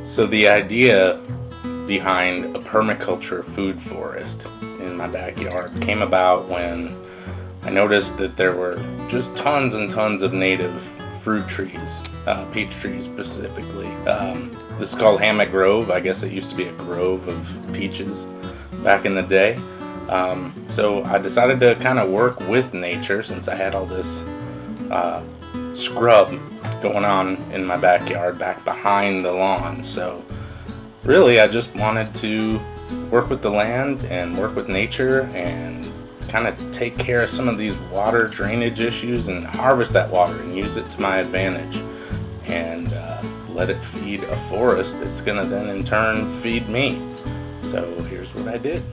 So the idea behind a permaculture food forest in my backyard came about when I noticed that there were just tons and tons of native fruit trees, peach trees specifically. This is called Hammock Grove. I guess it used to be a grove of peaches back in the day. So I decided to kind of work with nature since I had all this scrub going on in my backyard back behind the lawn. So really I just wanted to work with the land and work with nature and kind of take care of some of these water drainage issues and harvest that water and use it to my advantage and let it feed a forest that's gonna then in turn feed me. So here's what I did.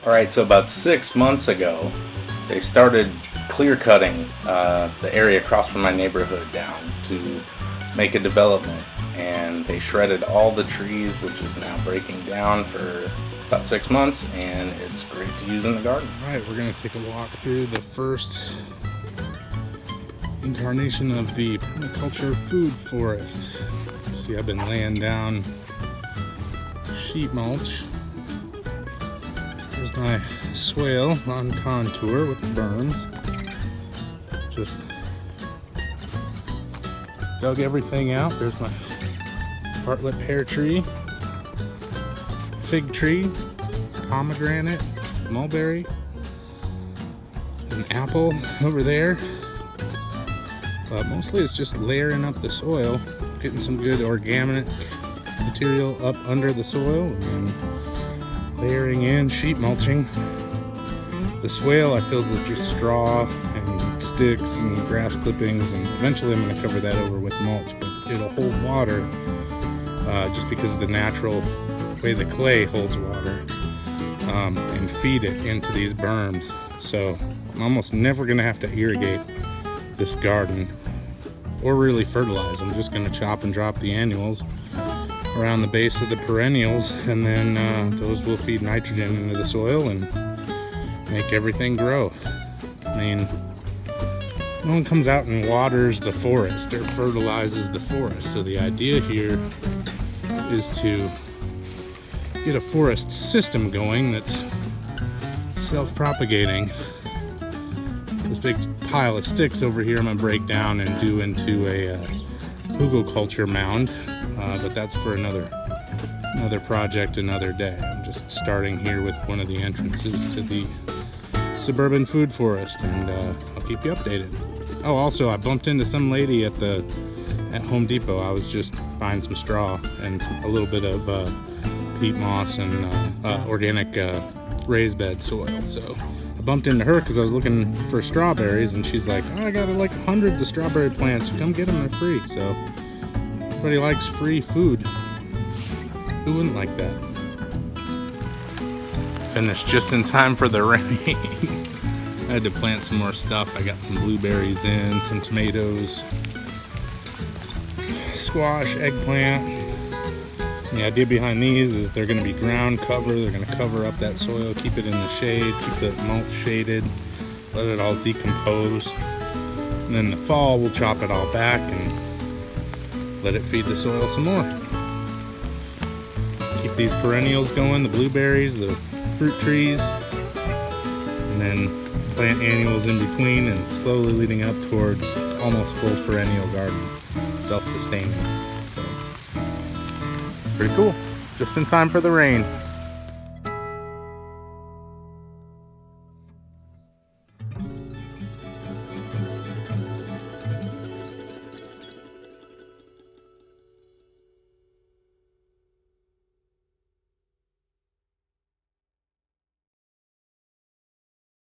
Alright, so about 6 months ago, they started clear cutting the area across from my neighborhood down to make a development, and they shredded all the trees, which is now breaking down for about 6 months, and it's great to use in the garden. Alright, we're going to take a walk through the first incarnation of the permaculture food forest. See, I've been laying down sheet mulch. There's my swale on contour with the berms. Just dug everything out. There's my Bartlett pear tree, fig tree, pomegranate, mulberry, an apple over there. But mostly it's just layering up the soil, getting some good organic material up under the soil, and layering in sheet mulching. The swale I filled with just straw and sticks and grass clippings, and eventually I'm going to cover that over with mulch, but it'll hold water just because of the natural way the clay holds water, and feed it into these berms. So I'm almost never going to have to irrigate this garden or really fertilize. I'm just going to chop and drop the annuals around the base of the perennials, and then those will feed nitrogen into the soil and make everything grow. I mean, no one comes out and waters the forest or fertilizes the forest, so the idea here is to get a forest system going that's self-propagating. This big pile of sticks over here I'm going to break down and do into a hugelkultur mound. But that's for another project, another day. I'm just starting here with one of the entrances to the Suburban food forest, and I'll keep you updated. Oh, also I bumped into some lady at Home Depot. I was just buying some straw and a little bit of peat moss and organic raised bed soil. So I bumped into her because I was looking for strawberries, and she's like, oh, I got like hundreds of strawberry plants. Come get them, they're free. So everybody likes free food. Who wouldn't like that? Finished just in time for the rain. I had to plant some more stuff. I got some blueberries in, some tomatoes, squash, eggplant. The idea behind these is they're going to be ground cover. They're going to cover up that soil, keep it in the shade, keep the mulch shaded, let it all decompose. And then in the fall, we'll chop it all back and let it feed the soil some more. Keep these perennials going, the blueberries, the fruit trees, and then plant annuals in between, and slowly leading up towards almost full perennial garden, self-sustaining. So, pretty cool. Just in time for the rain.